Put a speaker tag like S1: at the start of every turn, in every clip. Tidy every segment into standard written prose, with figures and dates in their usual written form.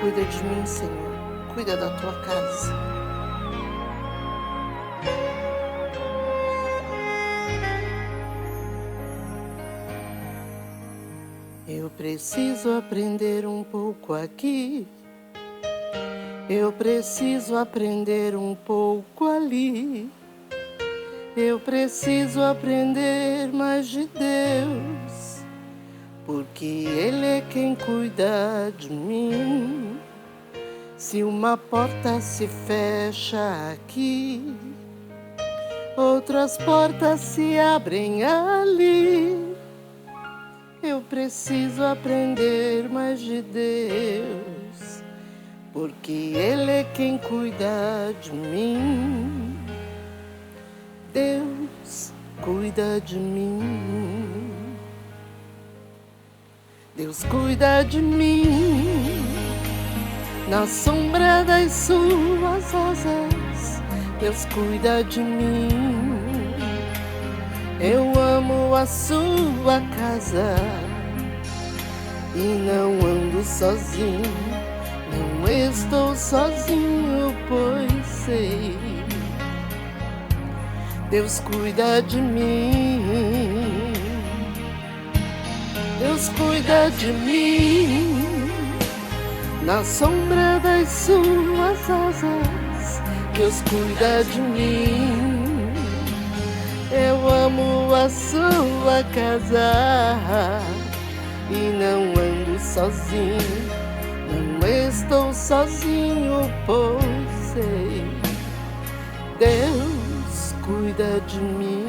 S1: Cuida de mim, Senhor. Cuida da tua casa. Eu preciso aprender um pouco aqui. Eu preciso aprender um pouco ali. Eu preciso aprender mais de Deus, porque Ele é quem cuida de mim. Se uma porta se fecha aqui, outras portas se abrem ali. Eu preciso aprender mais de Deus, porque Ele é quem cuida de mim. Deus cuida de mim. Deus cuida de mim. Na sombra das suas asas, Deus cuida de mim. Eu amo a sua casa e não ando sozinho. Não estou sozinho, pois sei. Deus cuida de mim. Deus cuida de mim. Na sombra das suas asas, Deus cuida de mim. Eu amo a sua casa e não ando sozinho. Não estou sozinho, pois sei. Deus cuida de mim.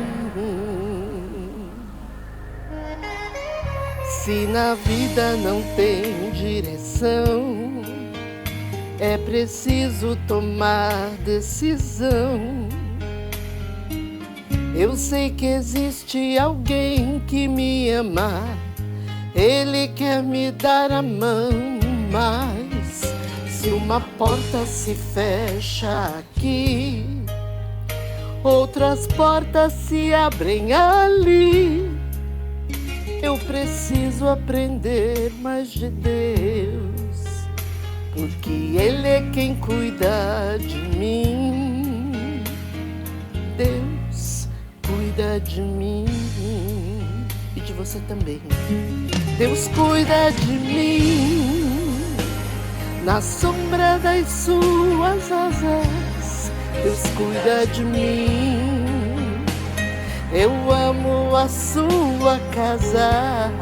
S1: Se na vida não tem direção, é preciso tomar decisão. Eu sei que existe alguém que me ama. Ele quer me dar a mão, mas se uma porta se fecha aqui, outras portas se abrem ali. Eu preciso aprender mais de Deus, porque Ele é quem cuida de mim. Deus cuida de mim e de você também. Deus cuida de mim. Na sombra das suas asas, Deus cuida de mim. Eu amo a sua casa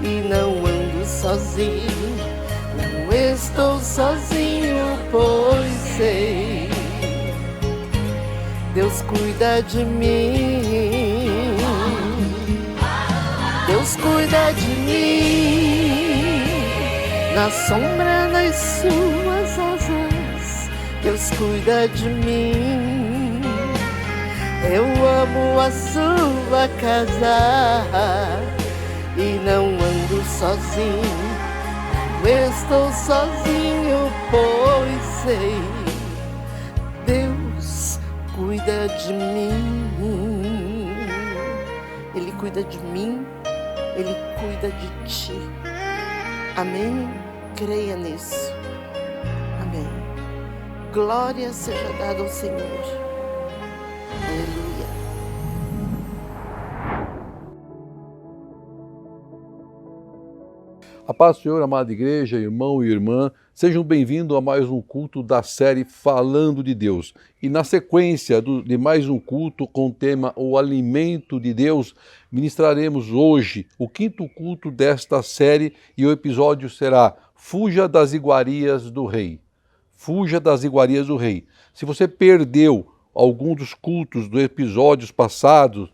S1: e não ando sozinho. Não estou sozinho, pois sei. Deus cuida de mim. Deus cuida de mim. Na sombra das suas asas, Deus cuida de mim. Eu amo a sua casa e não ando sozinho. Não estou sozinho, pois sei. Deus cuida de mim. Ele cuida de mim, Ele cuida de ti. Amém? Creia nisso. Amém. Glória seja dada ao Senhor. Aleluia.
S2: A paz do Senhor, amada igreja, irmão e irmã, sejam bem-vindos a mais um culto da série Falando de Deus. E na sequência de mais um culto com o tema O Alimento de Deus, ministraremos hoje o quinto culto desta série e o episódio será Fuja das Iguarias do Rei. Fuja das Iguarias do Rei. Se você perdeu algum dos cultos dos episódios passados,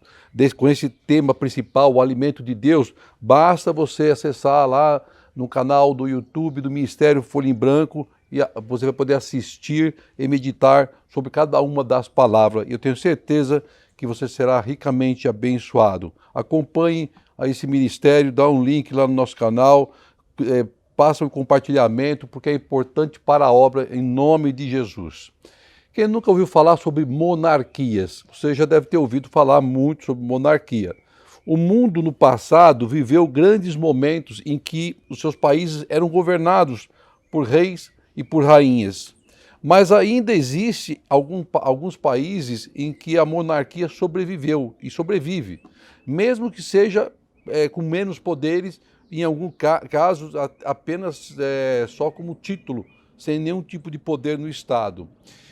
S2: com esse tema principal, o alimento de Deus, basta você acessar lá no canal do YouTube do Ministério Folha em Branco e você vai poder assistir e meditar sobre cada uma das palavras. Eu tenho certeza que você será ricamente abençoado. Acompanhe esse ministério, dá um link lá no nosso canal, passa um compartilhamento, porque é importante para a obra em nome de Jesus. Quem nunca ouviu falar sobre monarquias? Você já deve ter ouvido falar muito sobre monarquia. O mundo no passado viveu grandes momentos em que os seus países eram governados por reis e por rainhas. Mas ainda existe alguns países em que a monarquia sobreviveu e sobrevive, mesmo que seja com menos poderes, em alguns casos apenas só como título, sem nenhum tipo de poder no Estado.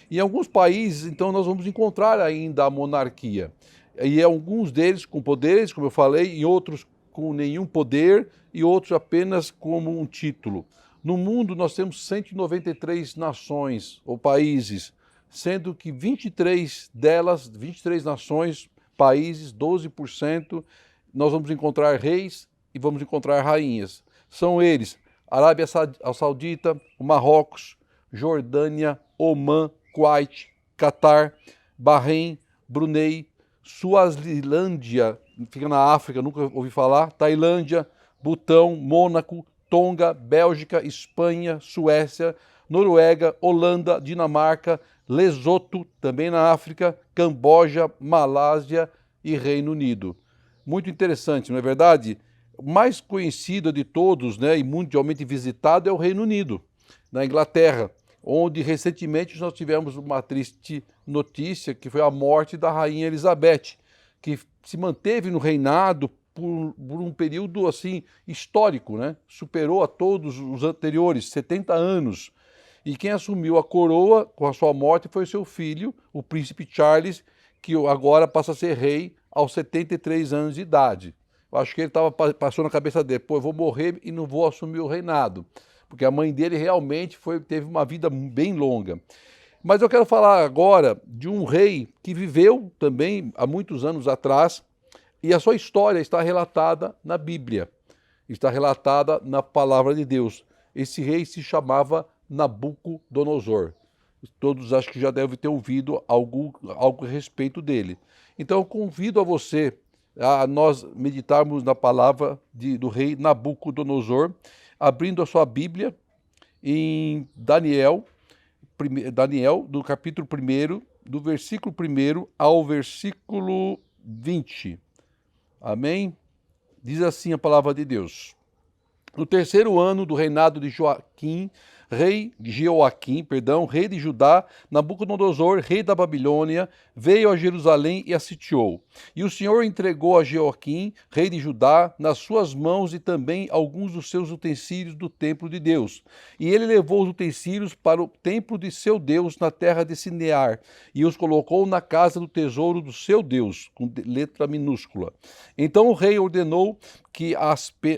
S2: Em alguns países, então, nós vamos encontrar ainda a monarquia. E alguns deles com poderes, como eu falei, e outros com nenhum poder, e outros apenas como um título. No mundo, nós temos 193 nações ou países, sendo que 23 delas, 23 nações, países, 12%, nós vamos encontrar reis e vamos encontrar rainhas. São eles: Arábia Saudita, Marrocos, Jordânia, Omã, Kuwait, Catar, Bahrein, Brunei, Suazilândia, fica na África, nunca ouvi falar, Tailândia, Butão, Mônaco, Tonga, Bélgica, Espanha, Suécia, Noruega, Holanda, Dinamarca, Lesoto, também na África, Camboja, Malásia e Reino Unido. Muito interessante, não é verdade? O mais conhecido de todos, né, e mundialmente visitado é o Reino Unido, na Inglaterra, onde recentemente nós tivemos uma triste notícia, que foi a morte da Rainha Elizabeth, que se manteve no reinado por um período assim histórico, né? Superou a todos os anteriores, 70 anos. E quem assumiu a coroa com a sua morte foi seu filho, o príncipe Charles, que agora passa a ser rei aos 73 anos de idade. Eu acho que ele passou na cabeça dele: pô, eu vou morrer e não vou assumir o reinado, porque a mãe dele realmente teve uma vida bem longa. Mas eu quero falar agora de um rei que viveu também há muitos anos atrás, e a sua história está relatada na Bíblia, está relatada na palavra de Deus. Esse rei se chamava Nabucodonosor. Todos acho que já devem ter ouvido algo a respeito dele. Então eu convido a você a nós meditarmos na palavra do rei Nabucodonosor, abrindo a sua Bíblia em Daniel, do capítulo 1, do versículo 1 ao versículo 20. Amém? Diz assim a palavra de Deus: no terceiro ano do reinado de rei de Judá, Nabucodonosor, rei da Babilônia, veio a Jerusalém e a sitiou. E o Senhor entregou a Joaquim, rei de Judá, nas suas mãos e também alguns dos seus utensílios do templo de Deus. E ele levou os utensílios para o templo de seu Deus na terra de Sinear, e os colocou na casa do tesouro do seu Deus, com letra minúscula. Então o rei ordenou que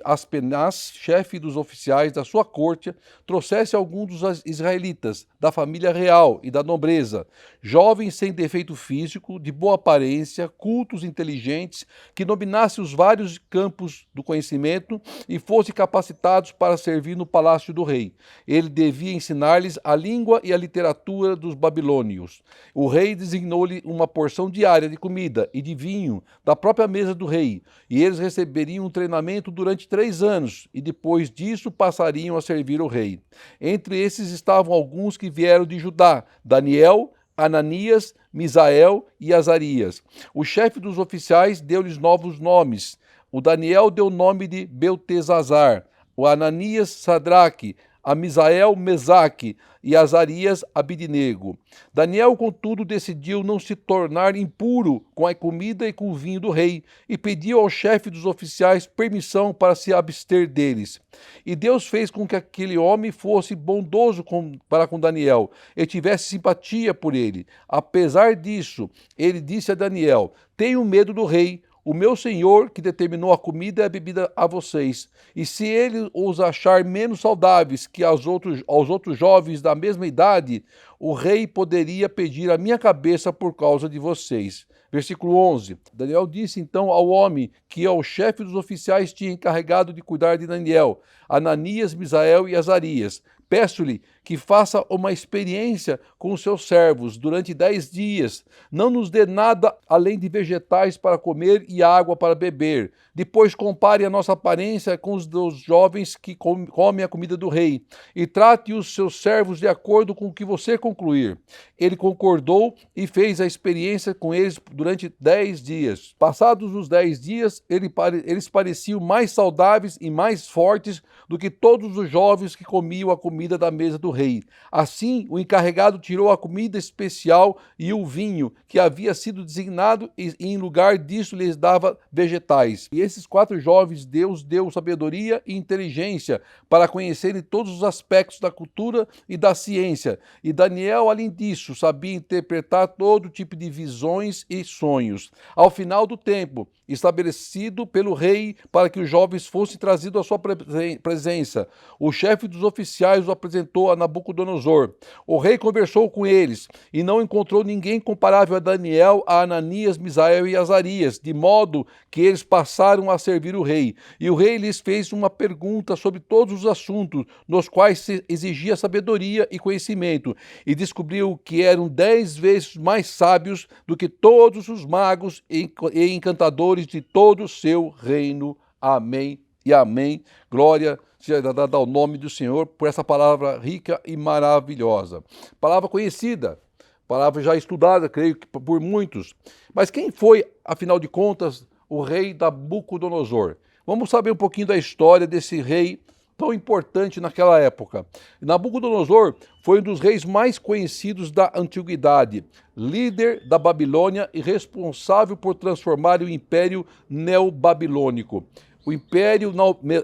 S2: Aspenaz, chefe dos oficiais da sua corte, trouxesse alguns dos israelitas, da família real e da nobreza, jovens sem defeito físico, de boa aparência, cultos, inteligentes, que dominassem os vários campos do conhecimento e fossem capacitados para servir no palácio do rei. Ele devia ensinar-lhes a língua e a literatura dos babilônios. O rei designou-lhe uma porção diária de comida e de vinho da própria mesa do rei, e eles receberiam um treinamento durante 3 anos, e depois disso passariam a servir o rei. Entre esses estavam alguns que vieram de Judá: Daniel, Ananias, Misael e Azarias. O chefe dos oficiais deu-lhes novos nomes. O Daniel deu o nome de Beltesazar, o Ananias, Sadraque, a Misael, Mesaque e Azarias, Abidnego. Daniel, contudo, decidiu não se tornar impuro com a comida e com o vinho do rei, e pediu ao chefe dos oficiais permissão para se abster deles. E Deus fez com que aquele homem fosse bondoso para com Daniel e tivesse simpatia por ele. Apesar disso, ele disse a Daniel: tenho medo do rei, o meu senhor, que determinou a comida e a bebida a vocês. E se ele os achar menos saudáveis que aos outros jovens da mesma idade, o rei poderia pedir a minha cabeça por causa de vocês. Versículo 11. Daniel disse então ao homem que ao chefe dos oficiais tinha encarregado de cuidar de Daniel, Ananias, Misael e Azarias: peço-lhe que faça uma experiência com os seus servos durante 10 dias. Não nos dê nada além de vegetais para comer e água para beber. Depois compare a nossa aparência com os dos jovens que comem a comida do rei, e trate os seus servos de acordo com o que você concluir. Ele concordou e fez a experiência com eles durante 10 dias. Passados os 10 dias, eles pareciam mais saudáveis e mais fortes do que todos os jovens que comiam a comida comida da mesa do rei. Assim, o encarregado tirou a comida especial e o vinho, que havia sido designado, e em lugar disso lhes dava vegetais. E esses 4 jovens Deus deu sabedoria e inteligência para conhecerem todos os aspectos da cultura e da ciência. E Daniel, além disso, sabia interpretar todo tipo de visões e sonhos. Ao final do tempo, estabelecido pelo rei para que os jovens fossem trazidos à sua presença, o chefe dos oficiais o apresentou a Nabucodonosor. O rei conversou com eles e não encontrou ninguém comparável a Daniel, a Ananias, Misael e Azarias, de modo que eles passaram a servir o rei. E o rei lhes fez uma pergunta sobre todos os assuntos nos quais se exigia sabedoria e conhecimento, e descobriu que eram 10 vezes mais sábios do que todos os magos e encantadores de todo o seu reino. Amém e amém. Glória seja dada ao nome do Senhor por essa palavra rica e maravilhosa. Palavra conhecida, palavra já estudada, creio que por muitos. Mas quem foi, afinal de contas, o rei Nabucodonosor? Vamos saber um pouquinho da história desse rei tão importante naquela época. Nabucodonosor foi um dos reis mais conhecidos da antiguidade, líder da Babilônia e responsável por transformar o Império Neobabilônico. O Império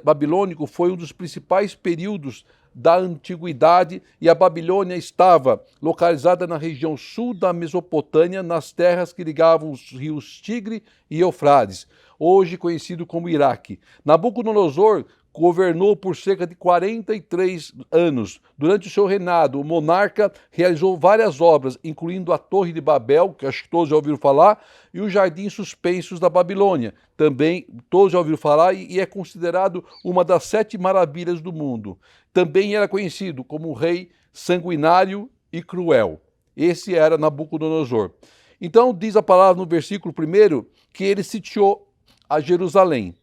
S2: Babilônico foi um dos principais períodos da antiguidade e a Babilônia estava localizada na região sul da Mesopotâmia, nas terras que ligavam os rios Tigre e Eufrates, hoje conhecido como Iraque. Nabucodonosor governou por cerca de 43 anos. Durante o seu reinado, o monarca realizou várias obras, incluindo a Torre de Babel, que acho que todos já ouviram falar, e os Jardins Suspensos da Babilônia. Também todos já ouviram falar e é considerado uma das 7 maravilhas do mundo. Também era conhecido como um rei sanguinário e cruel. Esse era Nabucodonosor. Então diz a palavra no versículo 1 que ele sitiou a Jerusalém,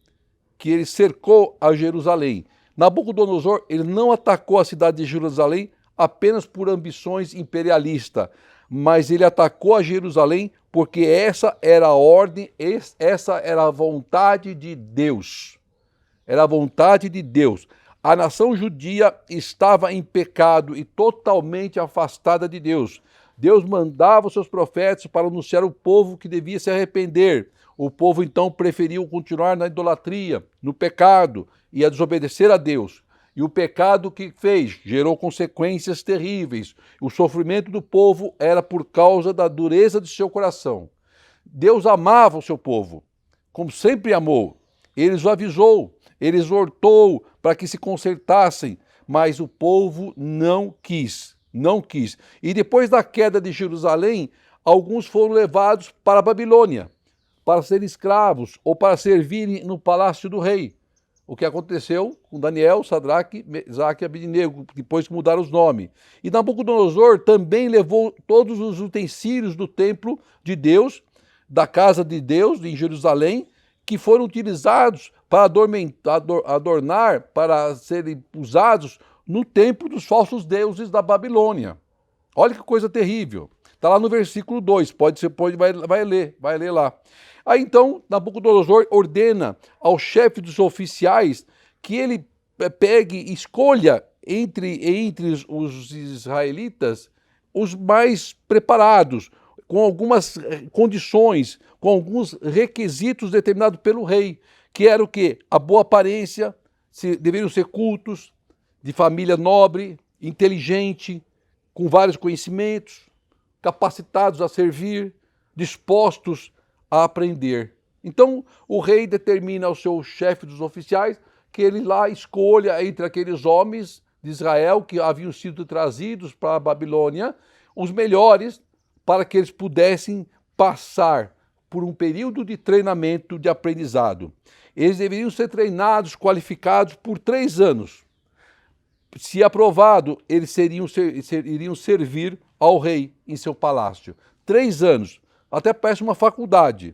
S2: que ele cercou a Jerusalém. Nabucodonosor, ele não atacou a cidade de Jerusalém apenas por ambições imperialistas, mas ele atacou a Jerusalém porque essa era a ordem, essa era a vontade de Deus. Era a vontade de Deus. A nação judia estava em pecado e totalmente afastada de Deus. Deus mandava os seus profetas para anunciar ao povo que devia se arrepender. O povo então preferiu continuar na idolatria, no pecado e a desobedecer a Deus. E o pecado que fez gerou consequências terríveis. O sofrimento do povo era por causa da dureza de seu coração. Deus amava o seu povo, como sempre amou. Ele os avisou, ele exortou para que se consertassem, mas o povo não quis. E depois da queda de Jerusalém, alguns foram levados para a Babilônia, para serem escravos ou para servirem no palácio do rei. O que aconteceu com Daniel, Sadraque, Mesaque e Abednego, depois que mudaram os nomes. E Nabucodonosor também levou todos os utensílios do templo de Deus, da casa de Deus, em Jerusalém, que foram utilizados para adornar, para serem usados no templo dos falsos deuses da Babilônia. Olha que coisa terrível. Está lá no versículo 2, vai ler lá. Aí então Nabucodonosor ordena ao chefe dos oficiais que ele escolha entre os israelitas os mais preparados, com algumas condições, com alguns requisitos determinados pelo rei, que era o quê? A boa aparência, deveriam ser cultos, de família nobre, inteligente, com vários conhecimentos, capacitados a servir, dispostos a aprender. Então, o rei determina ao seu chefe dos oficiais que ele lá escolha entre aqueles homens de Israel que haviam sido trazidos para a Babilônia, os melhores, para que eles pudessem passar por um período de treinamento, de aprendizado. Eles deveriam ser treinados, qualificados por 3 anos. Se aprovado, eles iriam servir ao rei em seu palácio. 3 anos. Até parece uma faculdade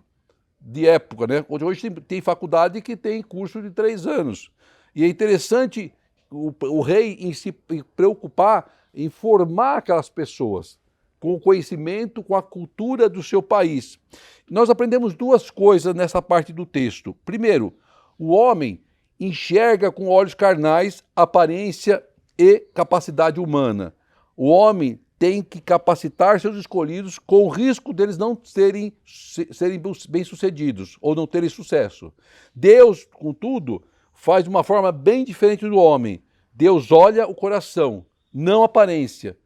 S2: de época, né? Hoje tem faculdade que tem curso de 3 anos. E é interessante o rei em se preocupar em formar aquelas pessoas com o conhecimento, com a cultura do seu país. Nós aprendemos 2 coisas nessa parte do texto. Primeiro, o homem enxerga com olhos carnais a aparência e capacidade humana. O homem tem que capacitar seus escolhidos com o risco deles não serem bem-sucedidos ou não terem sucesso. Deus, contudo, faz de uma forma bem diferente do homem. Deus olha o coração, não a aparência,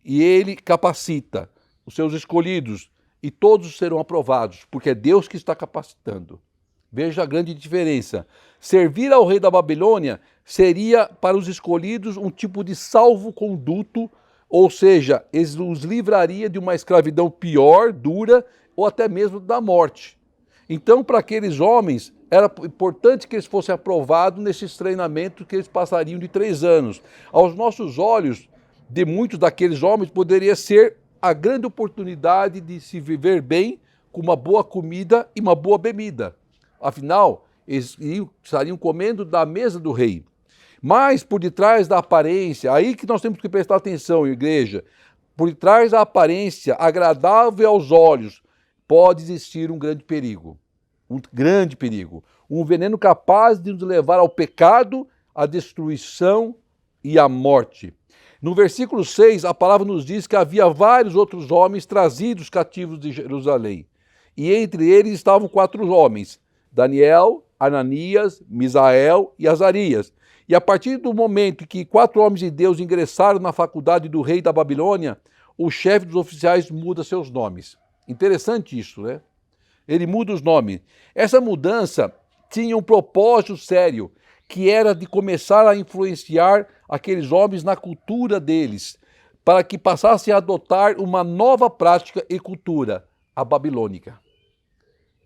S2: e ele capacita os seus escolhidos e todos serão aprovados, porque é Deus que está capacitando. Veja a grande diferença. Servir ao rei da Babilônia seria para os escolhidos um tipo de salvo-conduto, ou seja, eles os livraria de uma escravidão pior, dura, ou até mesmo da morte. Então, para aqueles homens, era importante que eles fossem aprovados nesses treinamentos que eles passariam de 3 anos. Aos nossos olhos, de muitos daqueles homens, poderia ser a grande oportunidade de se viver bem com uma boa comida e uma boa bebida. Afinal, eles estariam comendo da mesa do rei. Mas por detrás da aparência, aí que nós temos que prestar atenção, igreja, por detrás da aparência agradável aos olhos, pode existir um grande perigo. Um grande perigo. Um veneno capaz de nos levar ao pecado, à destruição e à morte. No versículo 6, a palavra nos diz que havia vários outros homens trazidos cativos de Jerusalém. E entre eles estavam 4 homens, Daniel, Ananias, Misael e Azarias. E a partir do momento que 4 homens de Deus ingressaram na faculdade do rei da Babilônia, o chefe dos oficiais muda seus nomes. Interessante isso, né? Ele muda os nomes. Essa mudança tinha um propósito sério, que era de começar a influenciar aqueles homens na cultura deles, para que passassem a adotar uma nova prática e cultura, a babilônica.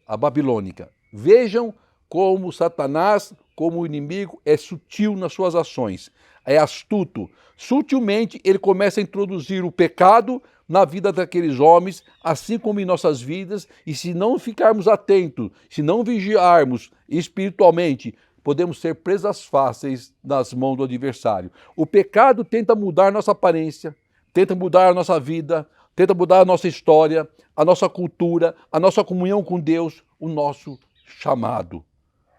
S2: A babilônica. Vejam como Satanás, como o inimigo, é sutil nas suas ações, é astuto. Sutilmente ele começa a introduzir o pecado na vida daqueles homens, assim como em nossas vidas, e se não ficarmos atentos, se não vigiarmos espiritualmente, podemos ser presas fáceis nas mãos do adversário. O pecado tenta mudar nossa aparência, tenta mudar a nossa vida, tenta mudar a nossa história, a nossa cultura, a nossa comunhão com Deus, o nosso chamado.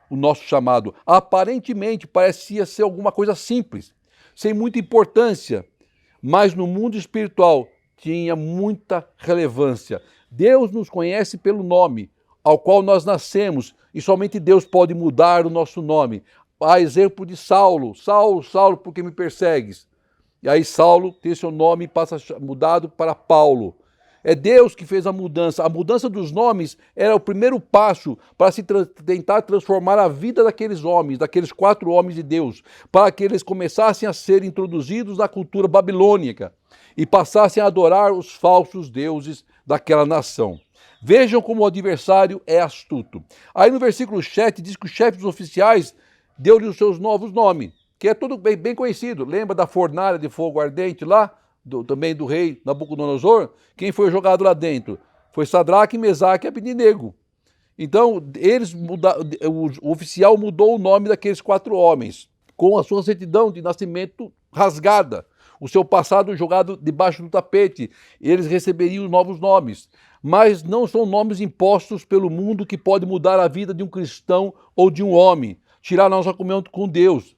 S2: O nosso chamado. Aparentemente parecia ser alguma coisa simples, sem muita importância, mas no mundo espiritual tinha muita relevância. Deus nos conhece pelo nome ao qual nós nascemos e somente Deus pode mudar o nosso nome. Há exemplo de Saulo. Saulo, Saulo, por que me persegues? E aí Saulo tem seu nome e passa mudado para Paulo. É Deus que fez a mudança. A mudança dos nomes era o primeiro passo para se tentar transformar a vida daqueles homens, daqueles 4 homens de Deus, para que eles começassem a ser introduzidos na cultura babilônica e passassem a adorar os falsos deuses daquela nação. Vejam como o adversário é astuto. Aí no versículo 7 diz que o chefe dos oficiais deu-lhe os seus novos nomes, que é tudo bem conhecido. Lembra da fornalha de fogo ardente lá? Também do rei Nabucodonosor? Quem foi jogado lá dentro? Foi Sadraque, Mesaque e Abednego. Então, o oficial mudou o nome daqueles 4 homens, com a sua certidão de nascimento rasgada, o seu passado jogado debaixo do tapete. Eles receberiam novos nomes, mas não são nomes impostos pelo mundo que pode mudar a vida de um cristão ou de um homem, tirar a nossa comunhão com Deus.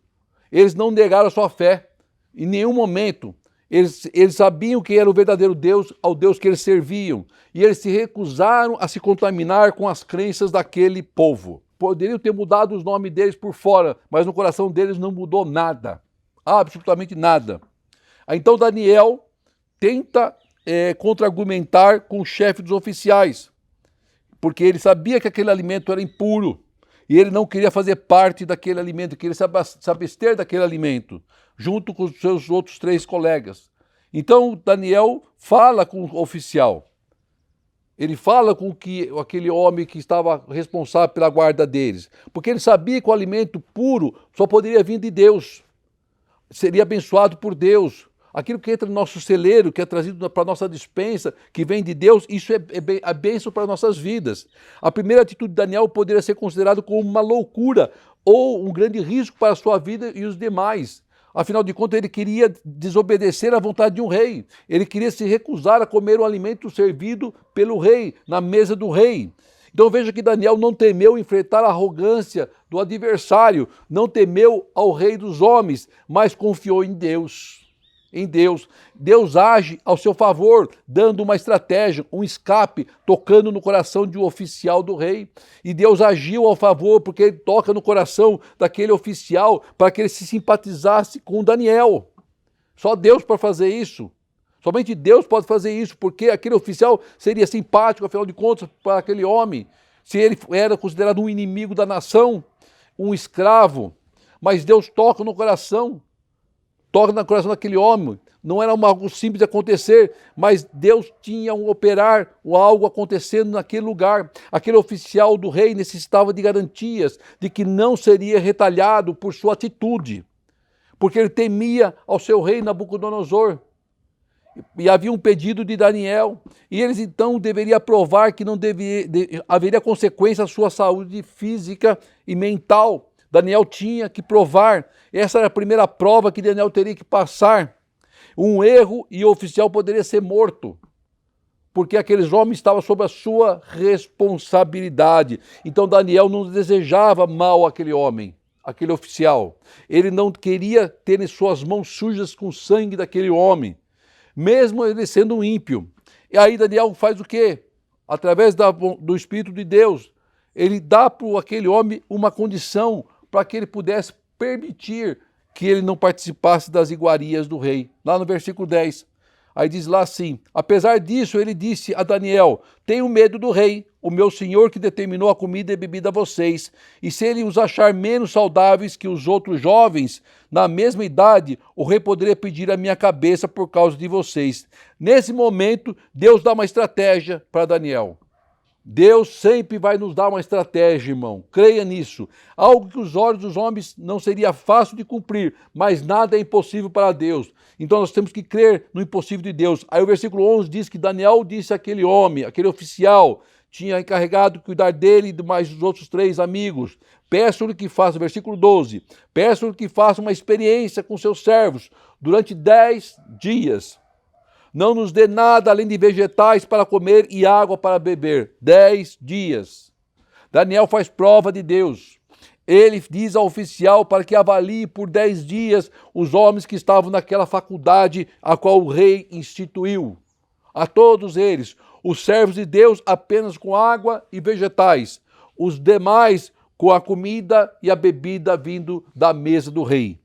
S2: Eles não negaram a sua fé em nenhum momento. Eles sabiam que era o verdadeiro Deus, ao Deus que eles serviam. E eles se recusaram a se contaminar com as crenças daquele povo. Poderiam ter mudado os nomes deles por fora, mas no coração deles não mudou nada. Absolutamente nada. Então Daniel tenta contra-argumentar com o chefe dos oficiais, porque ele sabia que aquele alimento era impuro. E ele não queria fazer parte daquele alimento, queria se abster daquele alimento, junto com os seus outros 3 colegas. Então Daniel fala com o oficial. Ele fala com aquele homem que estava responsável pela guarda deles, porque ele sabia que o alimento puro só poderia vir de Deus, seria abençoado por Deus. Aquilo que entra no nosso celeiro, que é trazido para a nossa despensa, que vem de Deus, isso é a bênção para nossas vidas. A primeira atitude de Daniel poderia ser considerada como uma loucura ou um grande risco para a sua vida e os demais. Afinal de contas, ele queria desobedecer à vontade de um rei. Ele queria se recusar a comer o alimento servido pelo rei, na mesa do rei. Então veja que Daniel não temeu enfrentar a arrogância do adversário, não temeu ao rei dos homens, mas confiou em Deus. Em Deus. Deus age ao seu favor, dando uma estratégia, um escape, tocando no coração de um oficial do rei. E Deus agiu ao favor, porque ele toca no coração daquele oficial para que ele se simpatizasse com Daniel. Só Deus pode fazer isso. Somente Deus pode fazer isso, porque aquele oficial seria simpático, afinal de contas, para aquele homem. Se ele era considerado um inimigo da nação, um escravo, mas Deus toca no coração daquele homem. Não era algo simples de acontecer, mas Deus tinha um operar, algo acontecendo naquele lugar. Aquele oficial do rei necessitava de garantias de que não seria retalhado por sua atitude, porque ele temia ao seu rei Nabucodonosor. E havia um pedido de Daniel, e eles então deveriam provar que não haveria consequência à sua saúde física e mental. Daniel tinha que provar, essa era a primeira prova que Daniel teria que passar. Um erro e o oficial poderia ser morto, porque aqueles homens estavam sob a sua responsabilidade. Então Daniel não desejava mal àquele homem, aquele oficial. Ele não queria ter em suas mãos sujas com o sangue daquele homem, mesmo ele sendo um ímpio. E aí Daniel faz o quê? Através do Espírito de Deus, ele dá para aquele homem uma condição para que ele pudesse permitir que ele não participasse das iguarias do rei. Lá no versículo 10, aí diz lá assim: apesar disso, ele disse a Daniel: tenho medo do rei, o meu senhor que determinou a comida e bebida a vocês, e se ele os achar menos saudáveis que os outros jovens, na mesma idade, o rei poderia pedir a minha cabeça por causa de vocês. Nesse momento, Deus dá uma estratégia para Daniel. Deus sempre vai nos dar uma estratégia, irmão. Creia nisso. Algo que os olhos dos homens não seria fácil de cumprir, mas nada é impossível para Deus. Então nós temos que crer no impossível de Deus. Aí o versículo 11 diz que Daniel disse àquele homem, aquele oficial, tinha encarregado de cuidar dele e de mais os outros 3 amigos. Peço-lhe que faça, versículo 12, peço-lhe que faça uma experiência com seus servos durante 10 dias. Não nos dê nada além de vegetais para comer e água para beber. 10 dias. Daniel faz prova de Deus. Ele diz ao oficial para que avalie por 10 dias os homens que estavam naquela faculdade a qual o rei instituiu. A todos eles, os servos de Deus apenas com água e vegetais. Os demais com a comida e a bebida vindo da mesa do rei.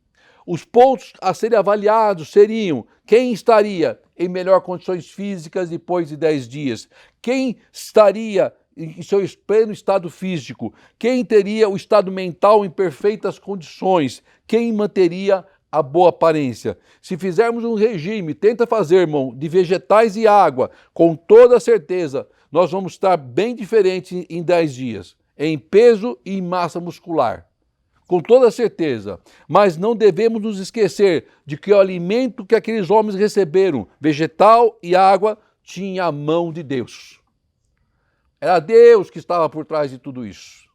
S2: Os pontos a serem avaliados seriam: quem estaria em melhor condições físicas depois de 10 dias? Quem estaria em seu pleno estado físico? Quem teria o estado mental em perfeitas condições? Quem manteria a boa aparência? Se fizermos um regime, tenta fazer, irmão, de vegetais e água, com toda certeza, nós vamos estar bem diferentes em 10 dias, em peso e em massa muscular. Com toda certeza, mas não devemos nos esquecer de que o alimento que aqueles homens receberam, vegetal e água, tinha a mão de Deus. Era Deus que estava por trás de tudo isso.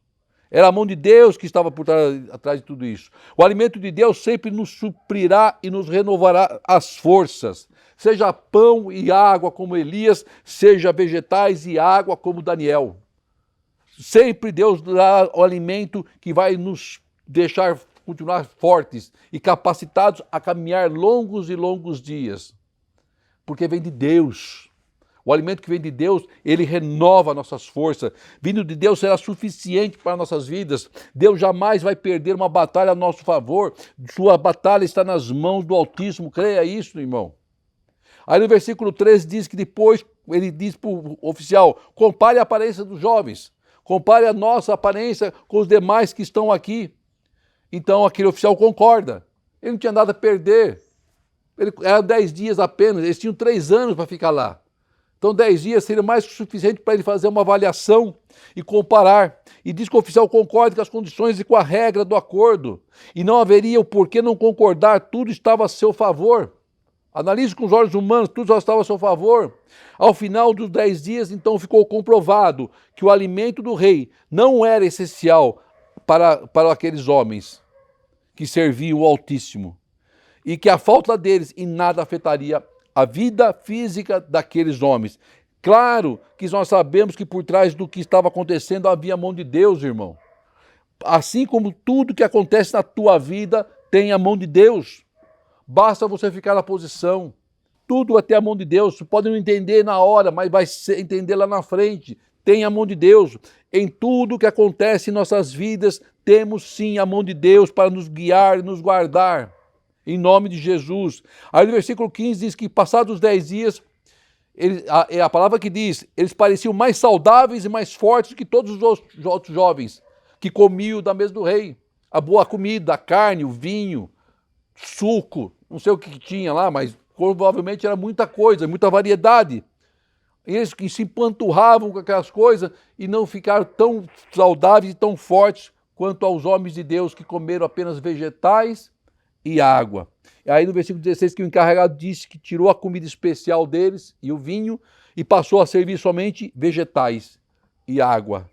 S2: Era a mão de Deus que estava por trás de tudo isso. O alimento de Deus sempre nos suprirá e nos renovará as forças. Seja pão e água como Elias, seja vegetais e água como Daniel. Sempre Deus dará o alimento que vai nos deixar continuar fortes e capacitados a caminhar longos e longos dias, porque vem de Deus. O alimento que vem de Deus, ele renova nossas forças. Vindo de Deus será suficiente para nossas vidas. Deus jamais vai perder uma batalha a nosso favor. Sua batalha está nas mãos do Altíssimo. Creia isso, irmão. Aí no versículo 13 diz que depois ele diz para o oficial: compare a aparência dos jovens, compare a nossa aparência com os demais que estão aqui. Então aquele oficial concorda. Ele não tinha nada a perder. Eram 10 dias apenas, eles tinham 3 anos para ficar lá. Então 10 dias seria mais que suficiente para ele fazer uma avaliação e comparar. E diz que o oficial concorda com as condições e com a regra do acordo. E não haveria o porquê não concordar, tudo estava a seu favor. Analise com os olhos humanos, tudo já estava a seu favor. Ao final dos 10 dias, então, ficou comprovado que o alimento do rei não era essencial para aqueles homens que serviam o Altíssimo, e que a falta deles em nada afetaria a vida física daqueles homens. Claro que nós sabemos que por trás do que estava acontecendo havia a mão de Deus, irmão. Assim como tudo que acontece na tua vida tem a mão de Deus. Basta você ficar na posição. Tudo vai ter a mão de Deus. Você pode não entender na hora, mas vai entender lá na frente. Tem a mão de Deus. Em tudo que acontece em nossas vidas, temos sim a mão de Deus para nos guiar e nos guardar. Em nome de Jesus. Aí no versículo 15 diz que passados 10 dias, a palavra que diz, eles pareciam mais saudáveis e mais fortes que todos os outros jovens que comiam da mesa do rei. A boa comida, a carne, o vinho, suco, não sei o que tinha lá, mas provavelmente era muita coisa, muita variedade. Eles que se empanturravam com aquelas coisas e não ficaram tão saudáveis e tão fortes quanto aos homens de Deus que comeram apenas vegetais e água. E aí no versículo 16 que o encarregado disse que tirou a comida especial deles e o vinho e passou a servir somente vegetais e água.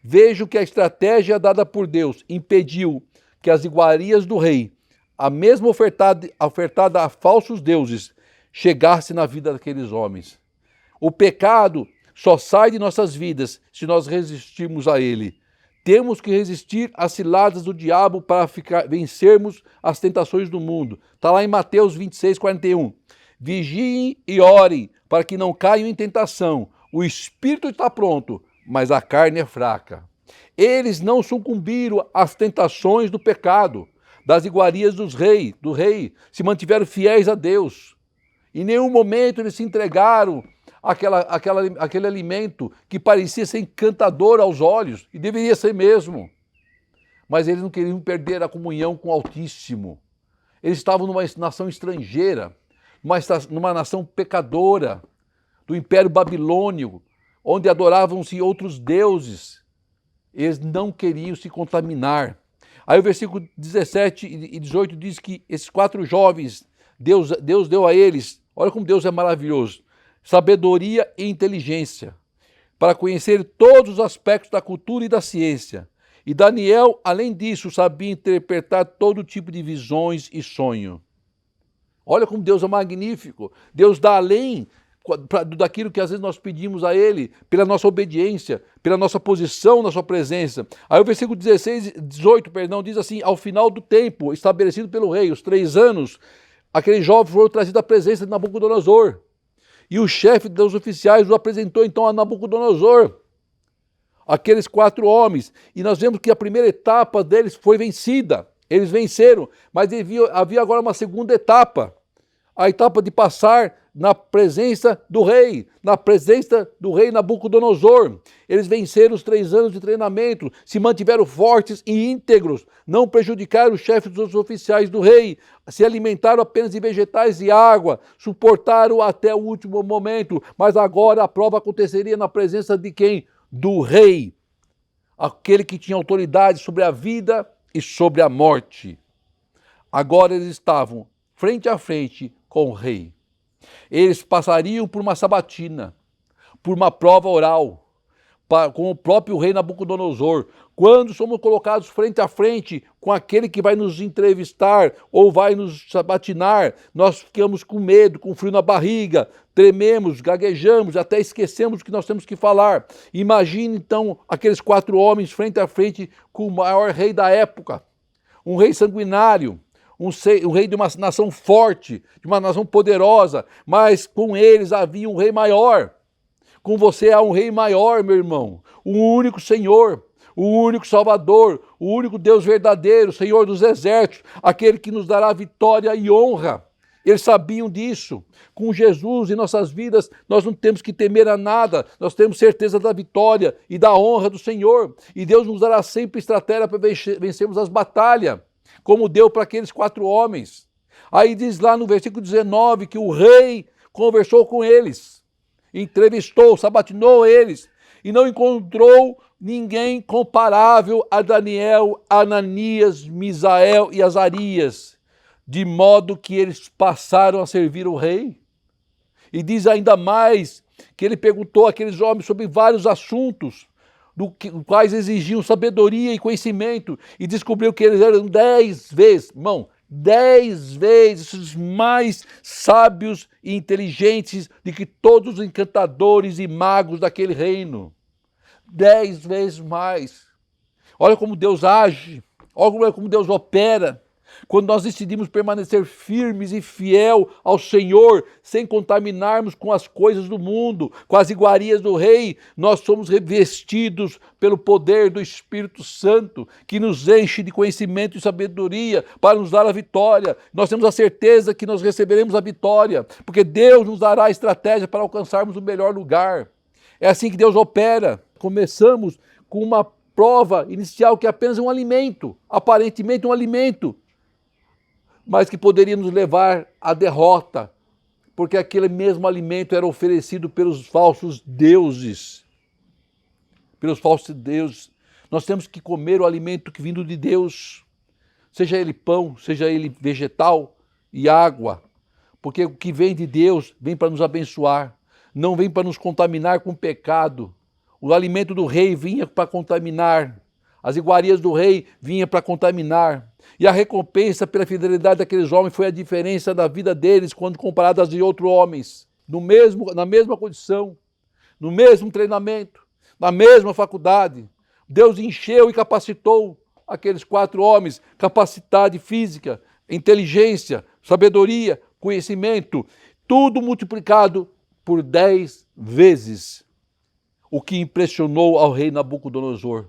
S2: Vejo que a estratégia dada por Deus impediu que as iguarias do rei, a mesma ofertada a falsos deuses, chegasse na vida daqueles homens. O pecado só sai de nossas vidas se nós resistirmos a ele. Temos que resistir às ciladas do diabo para vencermos as tentações do mundo. Está lá em Mateus 26, 41. Vigiem e orem para que não caiam em tentação. O espírito está pronto, mas a carne é fraca. Eles não sucumbiram às tentações do pecado, das iguarias do rei, se mantiveram fiéis a Deus. Em nenhum momento eles se entregaram àquele alimento que parecia ser encantador aos olhos, e deveria ser mesmo. Mas eles não queriam perder a comunhão com o Altíssimo. Eles estavam numa nação estrangeira, numa nação pecadora, do Império Babilônio, onde adoravam-se outros deuses. Eles não queriam se contaminar. Aí o versículo 17 e 18 diz que esses 4 jovens, Deus deu a eles, olha como Deus é maravilhoso, sabedoria e inteligência, para conhecer todos os aspectos da cultura e da ciência. E Daniel, além disso, sabia interpretar todo tipo de visões e sonho. Olha como Deus é magnífico. Deus dá além daquilo que às vezes nós pedimos a Ele, pela nossa obediência, pela nossa posição na sua presença. Aí o versículo 18, diz assim, ao final do tempo estabelecido pelo rei, os 3 anos, aqueles jovens foram trazidos à presença de Nabucodonosor. E o chefe dos oficiais o apresentou então a Nabucodonosor, aqueles 4 homens. E nós vemos que a primeira etapa deles foi vencida. Eles venceram, mas havia agora uma segunda etapa. A etapa de passar na presença do rei Nabucodonosor. Eles venceram os 3 anos de treinamento, se mantiveram fortes e íntegros, não prejudicaram os chefes dos oficiais do rei, se alimentaram apenas de vegetais e água, suportaram até o último momento, mas agora a prova aconteceria na presença de quem? Do rei, aquele que tinha autoridade sobre a vida e sobre a morte. Agora eles estavam frente a frente com o rei. Eles passariam por uma sabatina, por uma prova oral, com o próprio rei Nabucodonosor. Quando somos colocados frente a frente com aquele que vai nos entrevistar ou vai nos sabatinar, nós ficamos com medo, com frio na barriga, trememos, gaguejamos, até esquecemos o que nós temos que falar. Imagine então aqueles 4 homens frente a frente com o maior rei da época, um rei sanguinário, um rei de uma nação forte, de uma nação poderosa, mas com eles havia um rei maior. Com você há um rei maior, meu irmão, o único Senhor, o único Salvador, o único Deus verdadeiro, Senhor dos exércitos, aquele que nos dará vitória e honra. Eles sabiam disso. Com Jesus em nossas vidas, nós não temos que temer a nada, nós temos certeza da vitória e da honra do Senhor. E Deus nos dará sempre estratégia para vencermos as batalhas, como deu para aqueles 4 homens. Aí diz lá no versículo 19 que o rei conversou com eles, entrevistou, sabatinou eles, e não encontrou ninguém comparável a Daniel, Ananias, Misael e Azarias, de modo que eles passaram a servir o rei. E diz ainda mais que ele perguntou àqueles homens sobre vários assuntos, quais exigiam sabedoria e conhecimento, e descobriu que eles eram 10 vezes, irmão, 10 vezes mais sábios e inteligentes do que todos os encantadores e magos daquele reino. 10 vezes mais. Olha como Deus age, olha como Deus opera. Quando nós decidimos permanecer firmes e fiel ao Senhor, sem contaminarmos com as coisas do mundo, com as iguarias do rei, nós somos revestidos pelo poder do Espírito Santo, que nos enche de conhecimento e sabedoria para nos dar a vitória. Nós temos a certeza que nós receberemos a vitória, porque Deus nos dará a estratégia para alcançarmos o melhor lugar. É assim que Deus opera. Começamos com uma prova inicial que é apenas um alimento, aparentemente um alimento, mas que poderia nos levar à derrota, porque aquele mesmo alimento era oferecido pelos falsos deuses. Pelos falsos deuses. Nós temos que comer o alimento que vindo de Deus, seja ele pão, seja ele vegetal e água, porque o que vem de Deus vem para nos abençoar, não vem para nos contaminar com pecado. O alimento do rei vinha para contaminar, as iguarias do rei vinham para contaminar. E a recompensa pela fidelidade daqueles homens foi a diferença da vida deles quando comparadas de outros homens, na mesma condição, no mesmo treinamento, na mesma faculdade. Deus encheu e capacitou aqueles 4 homens, capacidade física, inteligência, sabedoria, conhecimento, tudo multiplicado por 10 vezes, o que impressionou ao rei Nabucodonosor.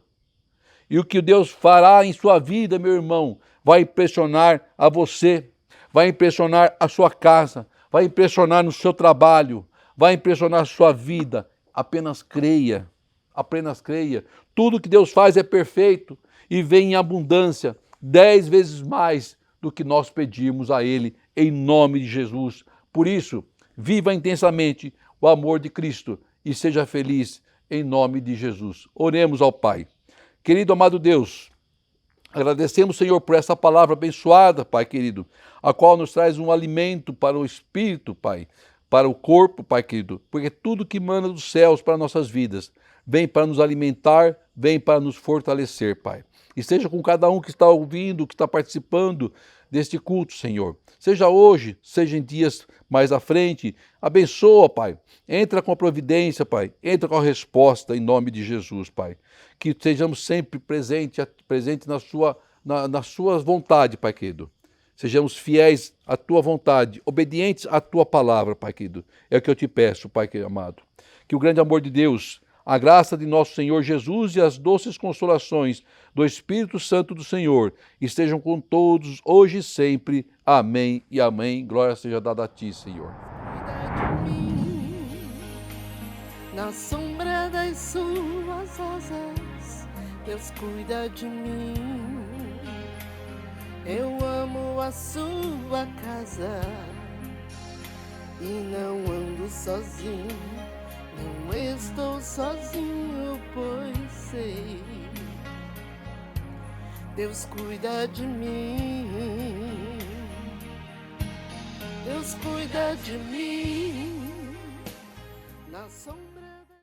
S2: E o que Deus fará em sua vida, meu irmão, vai impressionar a você, vai impressionar a sua casa, vai impressionar no seu trabalho, vai impressionar a sua vida. Apenas creia, apenas creia. Tudo que Deus faz é perfeito e vem em abundância, 10 vezes mais do que nós pedimos a Ele, em nome de Jesus. Por isso, viva intensamente o amor de Cristo e seja feliz em nome de Jesus. Oremos ao Pai. Querido amado Deus, agradecemos, Senhor, por essa palavra abençoada, Pai querido, a qual nos traz um alimento para o espírito, Pai, para o corpo, Pai querido, porque tudo que manda dos céus para nossas vidas vem para nos alimentar, vem para nos fortalecer, Pai. E seja com cada um que está ouvindo, que está participando deste culto, Senhor. Seja hoje, seja em dias mais à frente. Abençoa, Pai. Entra com a providência, Pai. Entra com a resposta em nome de Jesus, Pai. Que sejamos sempre presentes na sua vontade, Pai querido. Sejamos fiéis à tua vontade, obedientes à tua palavra, Pai querido. É o que eu te peço, Pai querido amado. Que o grande amor de Deus, a graça de nosso Senhor Jesus e as doces consolações do Espírito Santo do Senhor estejam com todos, hoje e sempre. Amém e amém. Glória seja dada a ti, Senhor.
S1: Cuida de mim, na sombra das suas asas, Deus cuida de mim. Eu amo a sua casa e não ando sozinho. Não estou sozinho, pois sei, Deus cuida de mim. Deus cuida de mim. Na sombra